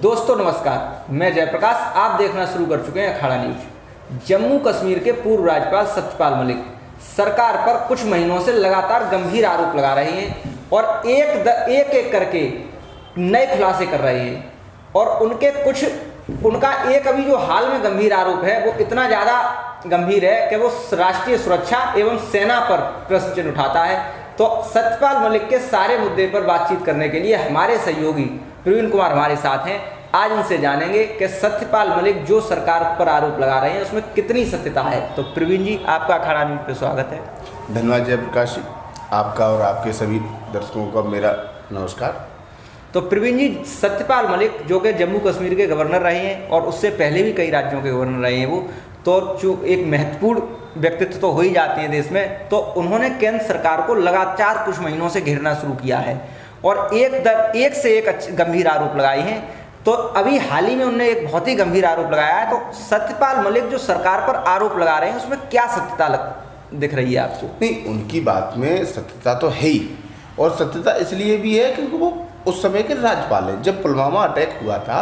दोस्तों नमस्कार, मैं जयप्रकाश। आप देखना शुरू कर चुके हैं अखाड़ा न्यूज। जम्मू कश्मीर के पूर्व राज्यपाल सत्यपाल मलिक सरकार पर कुछ महीनों से लगातार गंभीर आरोप लगा रहे हैं और एक एक करके नए खुलासे कर रहे हैं। और उनका एक अभी जो हाल में गंभीर आरोप है वो इतना ज़्यादा गंभीर है कि वो राष्ट्रीय सुरक्षा एवं सेना पर प्रश्न चिन्ह उठाता है। तो सत्यपाल मलिक के सारे मुद्दे पर बातचीत करने के लिए हमारे सहयोगी प्रवीण कुमार हमारे साथ हैं। आज इनसे जानेंगे कि सत्यपाल मलिक जो सरकार पर आरोप लगा रहे हैं उसमें कितनी सत्यता है। तो प्रवीण जी, आपका अखाड़ा न्यूज पे स्वागत है। धन्यवाद जयप्रकाश जी, आपका और आपके सभी दर्शकों का मेरा नमस्कार। तो प्रवीण जी, सत्यपाल मलिक जो कि जम्मू कश्मीर के गवर्नर रहे हैं और उससे पहले भी कई राज्यों के गवर्नर रहे हैं, वो तो जो एक महत्वपूर्ण व्यक्तित्व तो हो ही जाते हैं देश में, तो उन्होंने केंद्र सरकार को लगातार कुछ महीनों से घेरना शुरू किया है और एक से एक गंभीर आरोप लगाए हैं। तो अभी हाल ही में उन्होंने एक बहुत ही गंभीर आरोप लगाया है। तो सत्यपाल मलिक जो सरकार पर आरोप लगा रहे हैं उसमें क्या सत्यता दिख रही है आपको? नहीं, उनकी बात में सत्यता तो है ही, और सत्यता इसलिए भी है क्योंकि वो उस समय के राज्यपाल हैं। जब पुलवामा अटैक हुआ था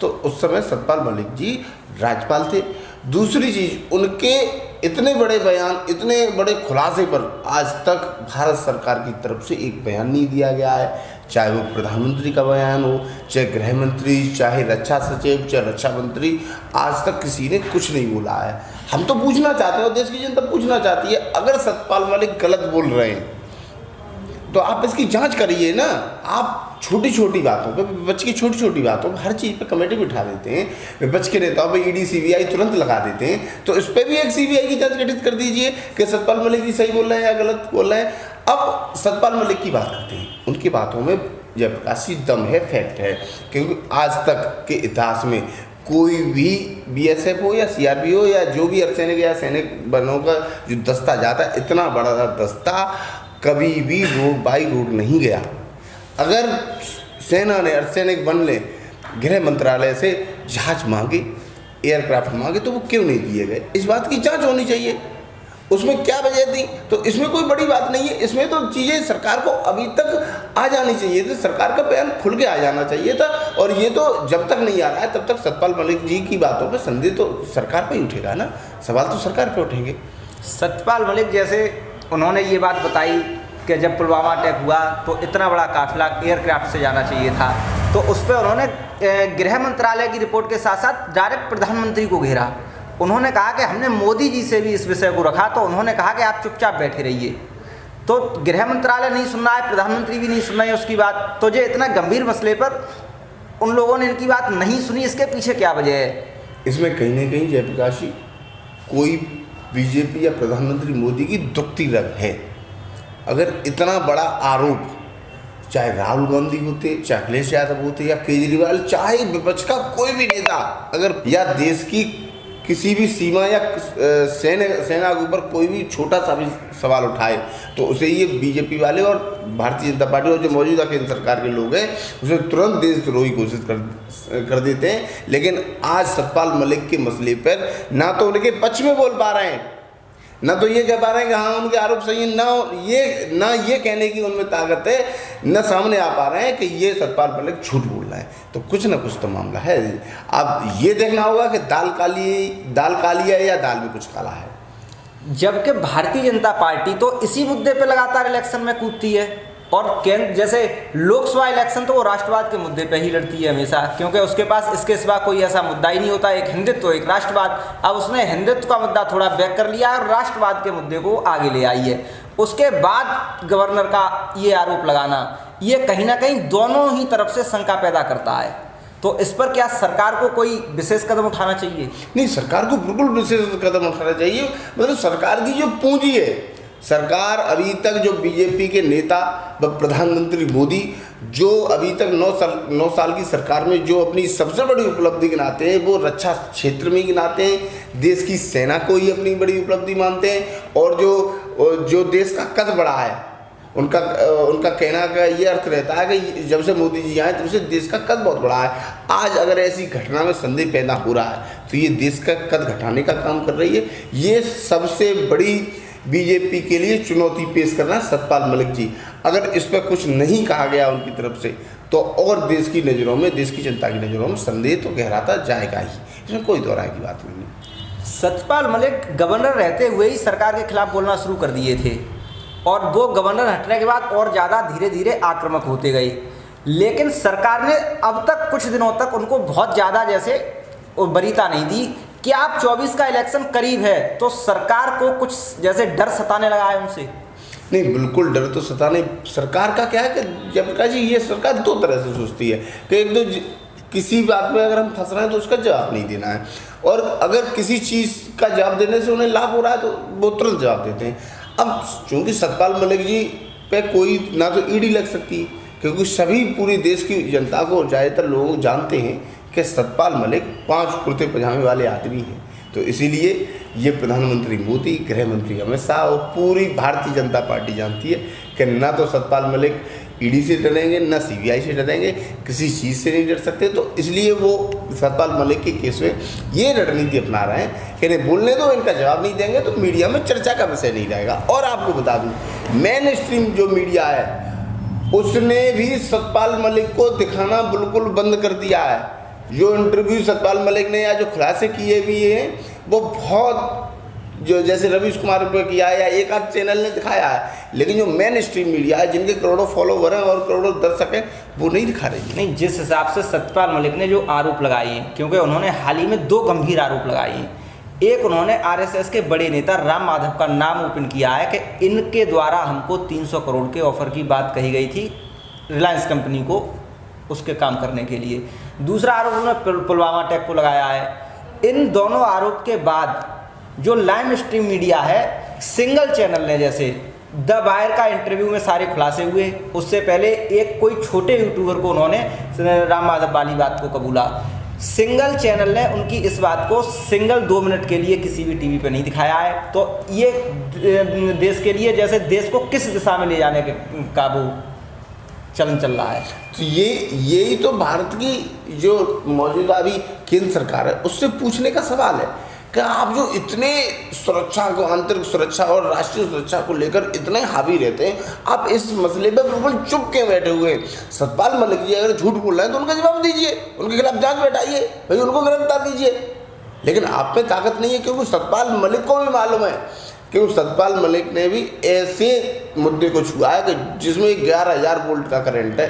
तो उस समय सत्यपाल मलिक जी राज्यपाल थे। दूसरी चीज़, उनके इतने बड़े बयान, इतने बड़े खुलासे पर आज तक भारत सरकार की तरफ से एक बयान नहीं दिया गया है। चाहे वो प्रधानमंत्री का बयान हो, चाहे गृह मंत्री, चाहे रक्षा सचिव, चाहे रक्षा मंत्री, आज तक किसी ने कुछ नहीं बोला है। हम तो पूछना चाहते हैं और देश की जनता पूछना चाहती है, अगर सत्यपाल मलिक गलत बोल रहे हैं तो आप इसकी जांच करिए ना। आप छोटी छोटी बातों पे, विपक्ष की छोटी छोटी बातों पे हर चीज़ पे कमेटी बिठा देते हैं। विपक्ष के नेताओं पे ईडी सीबीआई तुरंत लगा देते हैं। तो इस पर भी एक सीबीआई की जांच गठित कर दीजिए कि सत्यपाल मलिक जी सही बोल रहे हैं या गलत बोल रहे हैं। अब सत्यपाल मलिक की बात करते हैं। उनकी बातों में जयप्रकाश जी दम है, फैक्ट है, क्योंकि आज तक के इतिहास में कोई भी बीएसएफ हो या सीआरपी हो या जो भी अर्धसैनिक या सैनिक बलों का जो दस्ता जाता है, इतना बड़ा दस्ता कभी भी रोड बाई रोड नहीं गया। अगर सेना ने, अर्धसैनिक बल ने गृह मंत्रालय से जहाज मांगे, एयरक्राफ्ट मांगे, तो वो क्यों नहीं दिए गए? इस बात की जांच होनी चाहिए। उसमें क्या वजह थी? तो इसमें कोई बड़ी बात नहीं है। इसमें तो चीज़ें सरकार को अभी तक आ जानी चाहिए थी, सरकार का बयान खुल के आ जाना चाहिए था। और ये तो जब तक नहीं आ रहा है तब तक सत्यपाल मलिक जी की बातों पर संदेह तो सरकार पर ही उठेगा ना, सवाल तो सरकार पर उठेंगे। सत्यपाल मलिक जैसे उन्होंने ये बात बताई कि जब पुलवामा अटैक हुआ तो इतना बड़ा काफिला एयरक्राफ्ट से जाना चाहिए था, तो उस पर उन्होंने गृह मंत्रालय की रिपोर्ट के साथ साथ डायरेक्ट प्रधानमंत्री को घेरा। उन्होंने कहा कि हमने मोदी जी से भी इस विषय को रखा, तो उन्होंने कहा कि आप चुपचाप बैठे रहिए। तो गृह मंत्रालय नहीं सुन रहा है, प्रधानमंत्री भी नहीं सुन रहे हैं उसकी बात। तो ये इतना गंभीर मसले पर उन लोगों ने इनकी बात नहीं सुनी, इसके पीछे क्या वजह है? इसमें कहीं ना कहीं जयप्रकाश जी कोई बीजेपी या प्रधानमंत्री मोदी की दुखती रग है। अगर इतना बड़ा आरोप, चाहे राहुल गांधी होते, चाहे अखिलेश यादव होते या केजरीवाल, चाहे विपक्ष का कोई भी नेता, अगर या देश की किसी भी सीमा या सेना के ऊपर कोई भी छोटा सा भी सवाल उठाए तो उसे ये बीजेपी वाले और भारतीय जनता पार्टी और जो मौजूदा केंद्र सरकार के लोग हैं उसे तुरंत देशद्रोही घोषित कर देते हैं। लेकिन आज सत्यपाल मलिक के मसले पर ना तो उनके पक्ष में बोल पा रहे हैं, ना तो ये कह पा रहे हैं कि हाँ उनके आरोप सही है, ना ये कहने की उनमें ताकत है, न सामने आ पा रहे हैं कि ये सत्यपाल मलिक झूठ बोल रहा है। तो कुछ ना कुछ तो मामला है। अब ये देखना होगा कि दाल काली है या दाल में कुछ काला है। जबकि भारतीय जनता पार्टी तो इसी मुद्दे पे लगातार इलेक्शन में कूदती है और केंद्र जैसे लोकसभा इलेक्शन तो वो राष्ट्रवाद के मुद्दे पे ही लड़ती है हमेशा, क्योंकि उसके पास इसके सिवा कोई ऐसा मुद्दा ही नहीं होता। एक हिंदुत्व, एक राष्ट्रवाद। अब उसने हिंदुत्व का मुद्दा थोड़ा बैक कर लिया और राष्ट्रवाद के मुद्दे को आगे ले आई है। उसके बाद गवर्नर का ये आरोप लगाना, ये कहीं ना कहीं दोनों ही तरफ से शंका पैदा करता है। तो इस पर क्या सरकार को कोई विशेष कदम उठाना चाहिए? नहीं, सरकार को बिल्कुल विशेष कदम उठाना चाहिए। मतलब सरकार की जो पूंजी है, सरकार अभी तक जो बीजेपी के नेता व प्रधानमंत्री मोदी जो अभी तक 9 साल की सरकार में जो अपनी सबसे बड़ी उपलब्धि गिनाते हैं वो रक्षा क्षेत्र में गिनाते हैं। देश की सेना को ही अपनी बड़ी उपलब्धि मानते हैं और जो देश का कद बढ़ा है, उनका कहना का ये अर्थ रहता है कि जब से मोदी जी आए तब से देश का कद बहुत बड़ा है। आज अगर ऐसी घटना में संदेह पैदा हो रहा है तो ये देश का कद घटाने का काम कर रही है। ये सबसे बड़ी बीजेपी के लिए चुनौती पेश करना है सतपाल मलिक जी। अगर इस पर कुछ नहीं कहा गया उनकी तरफ से तो और देश की नज़रों में, देश की जनता की नज़रों में संदेह तो गहराता जाएगा ही, इसमें कोई दो राय की बात नहीं। सतपाल मलिक गवर्नर रहते हुए ही सरकार के खिलाफ बोलना शुरू कर दिए थे और वो गवर्नर हटने के बाद और ज़्यादा धीरे धीरे आक्रामक होते गए, लेकिन सरकार ने अब तक कुछ दिनों तक उनको बहुत ज़्यादा जैसे वरीयता नहीं दी कि आप 24 का इलेक्शन करीब है तो सरकार को कुछ जैसे डर सताने लगा है उनसे। नहीं, बिल्कुल डर तो सता नहीं। सरकार का क्या है कि जयप्रकाश जी, ये सरकार दो तरह से सोचती है कि एक तो किसी बात में अगर हम फंस रहे हैं तो उसका जवाब नहीं देना है, और अगर किसी चीज़ का जवाब देने से उन्हें लाभ हो रहा है तो वो तुरंत जवाब देते हैं। अब चूँकि सतपाल मलिक जी पे कोई ना तो ईडी लग सकती, क्योंकि सभी पूरे देश की जनता को, ज़्यादातर लोग जानते हैं कि सतपाल मलिक 5 कुर्ते पजामे वाले आदमी हैं, तो इसीलिए ये प्रधानमंत्री मोदी, गृह मंत्री अमित शाह और पूरी भारतीय जनता पार्टी जानती है कि ना तो सतपाल मलिक ईडी से डरेंगे, ना सीबीआई से डरेंगे, किसी चीज़ से नहीं डर सकते। तो इसलिए वो सतपाल मलिक के केस में ये रणनीति अपना रहे हैं कि इन्हें बोलने दो, इनका जवाब नहीं देंगे तो मीडिया में चर्चा का विषय नहीं रहेगा। और आपको बता दूँ, मेन स्ट्रीम जो मीडिया है उसने भी सतपाल मलिक को दिखाना बिल्कुल बंद कर दिया है। जो इंटरव्यू सतपाल मलिक ने या जो खुलासे किए भी हैं वो बहुत, जो जैसे रवीश कुमार पे किया है या एक आध चैनल ने दिखाया है, लेकिन जो मेन स्ट्रीम मीडिया है जिनके करोड़ों फॉलोवर हैं और करोड़ों दर्शक हैं वो नहीं दिखा रही है। नहीं, जिस हिसाब से सतपाल मलिक ने जो आरोप लगाए हैं, क्योंकि उन्होंने हाल ही में 2 गंभीर आरोप लगाए हैं। एक, उन्होंने आरएसएस के बड़े नेता राम माधव का नाम ओपन किया है कि इनके द्वारा हमको 300 करोड़ के ऑफर की बात कही गई थी रिलायंस कंपनी को उसके काम करने के लिए। दूसरा आरोप उन्होंने पुलवामा अटैक को लगाया है। इन दोनों आरोप के बाद जो लाइव स्ट्रीम मीडिया है, सिंगल चैनल ने, जैसे द बायर का इंटरव्यू में सारे खुलासे हुए, उससे पहले एक कोई छोटे यूट्यूबर को उन्होंने राम माधव वाली बात को कबूला। सिंगल चैनल ने उनकी इस बात को सिंगल 2 मिनट के लिए किसी भी टीवी पे नहीं दिखाया है। तो ये देश के लिए जैसे देश को किस दिशा में ले जाने के का वो चलन चल रहा है। तो यही तो भारत की जो मौजूदा अभी केंद्र सरकार है उससे पूछने का सवाल है कि आप जो इतने सुरक्षा को, आंतरिक सुरक्षा और राष्ट्रीय सुरक्षा को लेकर इतने हावी रहते हैं, आप इस मसले पर बिल्कुल चुप के बैठे हुए हैं। सतपाल मलिक जी अगर झूठ बोल रहे हैं तो उनका जवाब दीजिए, उनके खिलाफ जांच बैठाइए, भाई उनको गिरफ्तार कीजिए। लेकिन आप में ताकत नहीं है, क्योंकि सतपाल मलिक को भी मालूम है, क्योंकि सतपाल मलिक ने भी ऐसे मुद्दे को छुआ है कि जिसमें 11,000 वोल्ट का करंट है।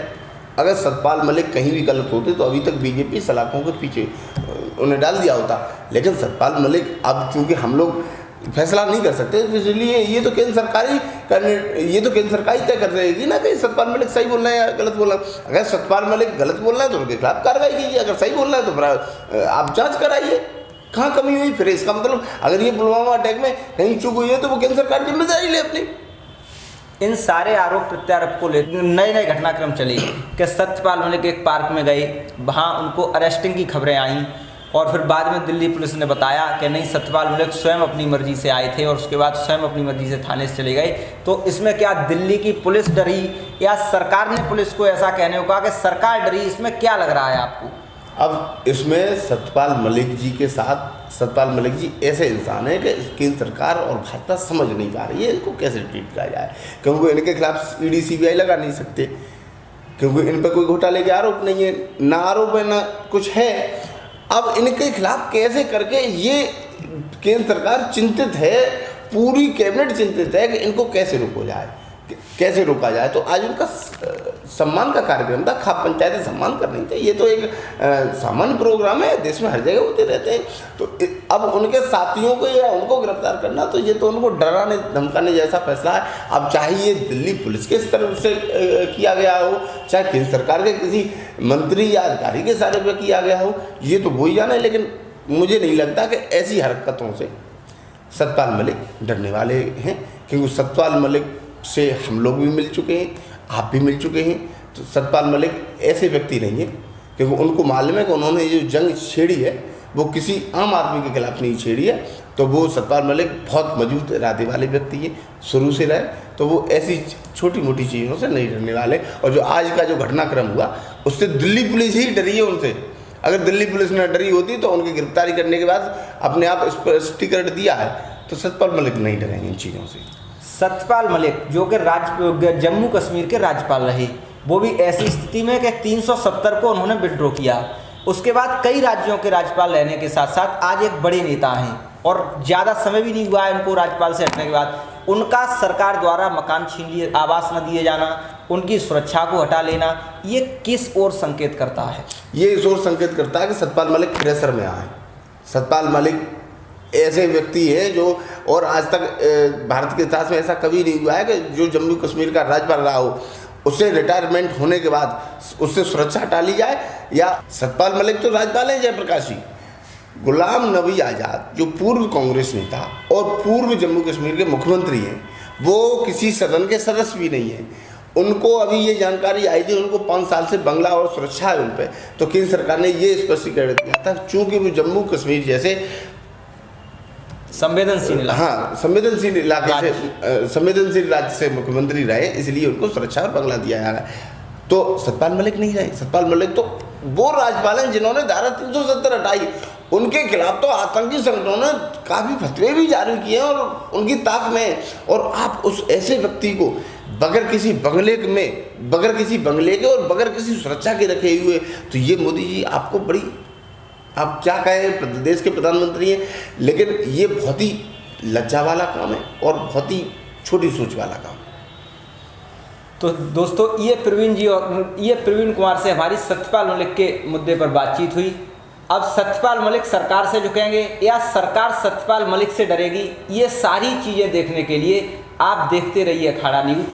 अगर सतपाल मलिक कहीं भी गलत होते तो अभी तक बीजेपी सलाखों के पीछे उन्हें डाल दिया होता। लेकिन सतपाल मलिक, अब चूंकि हम लोग फैसला नहीं कर सकते, इसलिए ये तो केंद्र सरकार ही तय कर रहेगी ना कि सतपाल मलिक सही बोल रहे हैं या गलत बोल रहे हैं। अगर सतपाल मलिक गलत बोल रहे हैं तो उनके खिलाफ कार्रवाई कीजिए, अगर सही बोल रहे हैं तो फिर आप जाँच कराइए कहाँ कमी हुई। फिर इसका मतलब अगर ये पुलवामा अटैक में कहीं चूक हुई है तो वो केंद्र सरकार जिम्मेदारी ले अपनी। इन सारे आरोप प्रत्यारोप को लेकर नए नए घटनाक्रम चले कि सत्यपाल मलिक एक पार्क में गए, वहाँ उनको अरेस्टिंग की खबरें आईं और फिर बाद में दिल्ली पुलिस ने बताया कि नहीं, सत्यपाल मलिक स्वयं अपनी मर्जी से आए थे और उसके बाद स्वयं अपनी मर्जी से थाने से चले गए। तो इसमें क्या दिल्ली की पुलिस डरी या सरकार ने पुलिस को ऐसा कहने को कहा कि सरकार डरी, इसमें क्या लग रहा है आपको? अब इसमें सतपाल मलिक जी के साथ, सतपाल मलिक जी ऐसे इंसान है कि केंद्र सरकार और भाजपा समझ नहीं पा रही है इनको कैसे ट्रीट किया जाए, क्योंकि इनके खिलाफ ईडी सीबीआई लगा नहीं सकते, क्योंकि इन पर कोई घोटाले के आरोप नहीं है, ना आरोप है ना कुछ है। अब इनके खिलाफ कैसे करके, ये केंद्र सरकार चिंतित है, पूरी कैबिनेट चिंतित है कि इनको कैसे कैसे रोका जाए। तो आज उनका सम्मान का कार्यक्रम था, खाप पंचायत सम्मान करनी थी। ये तो एक सामान्य प्रोग्राम है, देश में हर जगह होते रहते हैं। तो अब उनके साथियों को या उनको गिरफ्तार करना, तो ये तो उनको डराने धमकाने जैसा फैसला है। अब चाहे ये दिल्ली पुलिस के तरफ से किया गया हो, चाहे केंद्र सरकार के किसी मंत्री या अधिकारी के सारे पे किया गया हो, ये तो वो ही जाने। लेकिन मुझे नहीं लगता कि ऐसी हरकतों से सतपाल मलिक डरने वाले हैं, क्योंकि सतपाल मलिक से हम लोग भी मिल चुके हैं, आप भी मिल चुके हैं। तो सतपाल मलिक ऐसे व्यक्ति नहीं है, क्योंकि उनको मालूम है कि उन्होंने जो जंग छेड़ी है वो किसी आम आदमी के खिलाफ नहीं छेड़ी है। तो वो सतपाल मलिक बहुत मजबूत इरादे वाले व्यक्ति है, शुरू से रहे, तो वो ऐसी छोटी मोटी चीज़ों से नहीं डरने वाले। और जो आज का जो घटनाक्रम हुआ उससे दिल्ली पुलिस ही डरी है उनसे। अगर दिल्ली पुलिस ने डरी होती तो उनकी गिरफ्तारी करने के बाद अपने आप स्पष्टीकरण दिया है तो सत्यपाल मलिक नहीं डरेंगे इन चीज़ों से। सत्यपाल मलिक जो कि जम्मू कश्मीर के राज्यपाल रहे, वो भी ऐसी स्थिति में कि 370 को उन्होंने विड्रॉ किया। उसके बाद कई राज्यों के राज्यपाल रहने के साथ साथ आज एक बड़े नेता हैं और ज़्यादा समय भी नहीं हुआ है उनको राज्यपाल से हटने के बाद। उनका सरकार द्वारा मकान छीन लिए, आवास न दिए जाना, उनकी सुरक्षा को हटा लेना, ये किस ओर संकेत करता है? ये इस ओर संकेत करता है कि सत्यपाल मलिक प्रेशर में आए। सत्यपाल मलिक ऐसे व्यक्ति हैं जो, और आज तक भारत के इतिहास में ऐसा कभी नहीं हुआ है कि जो जम्मू कश्मीर का राज्यपाल रहा हो उससे रिटायरमेंट होने के बाद उससे सुरक्षा हटा ली जाए। या सत्यपाल मलिक तो राज्यपाल हैं जयप्रकाश जी। गुलाम नबी आज़ाद जो पूर्व कांग्रेस नेता और पूर्व जम्मू कश्मीर के मुख्यमंत्री हैं, वो किसी सदन के सदस्य भी नहीं हैं। उनको अभी ये जानकारी आई थी, उनको 5 साल से बंगला और सुरक्षा है उन पर, तो केंद्र सरकार ने ये स्पष्टीकरण दिया था चूँकि वो जम्मू कश्मीर जैसे संवेदनशील इलाका, हाँ संवेदनशील इलाके से, संवेदनशील राज्य से मुख्यमंत्री रहे, इसलिए उनको सुरक्षा और बंगला दिया जा रहा है। तो सत्यपाल मलिक नहीं रहे। सत्यपाल मलिक तो वो राज्यपाल हैं जिन्होंने धारा 370 हटाई। उनके खिलाफ तो आतंकी संगठनों ने काफ़ी फतवे भी जारी किए और उनकी ताक में, और आप उस ऐसे व्यक्ति को बगैर किसी बंगले के और बगैर किसी सुरक्षा के रखे हुए, तो ये मोदी जी आपको बड़ी, आप क्या कहें, देश के प्रधानमंत्री हैं, लेकिन ये बहुत ही लज्जा वाला काम है और बहुत ही छोटी सोच वाला काम है। तो दोस्तों ये प्रवीण कुमार से हमारी सत्यपाल मलिक के मुद्दे पर बातचीत हुई। अब सत्यपाल मलिक सरकार से झुकेंगे या सरकार सत्यपाल मलिक से डरेगी, ये सारी चीज़ें देखने के लिए आप देखते रहिए अखाड़ा न्यूज़।